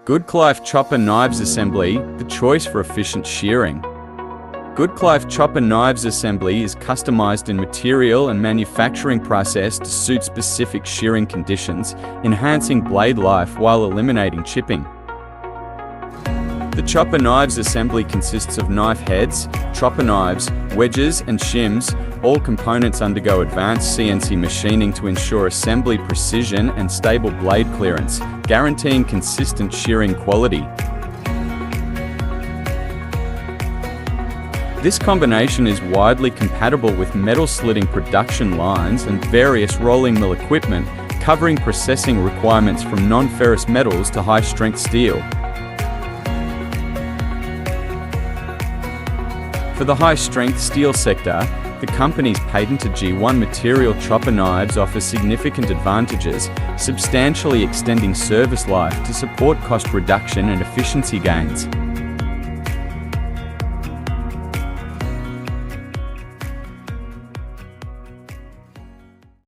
Goodklife Chopper Knives Assembly, the choice for efficient shearing. Goodklife Chopper Knives Assembly is customized in material and manufacturing process to suit specific shearing conditions, enhancing blade life while eliminating chipping. The chopper knives assembly consists of knife heads, chopper knives, wedges, and shims. All components undergo advanced CNC machining to ensure assembly precision and stable blade clearance, guaranteeing consistent shearing quality. This combination is widely compatible with metal slitting production lines and various rolling mill equipment, covering processing requirements from non-ferrous metals to high-strength steel. For the high-strength steel sector, the company's patented G1 material chopper knives offer significant advantages, substantially extending service life to support cost reduction and efficiency gains.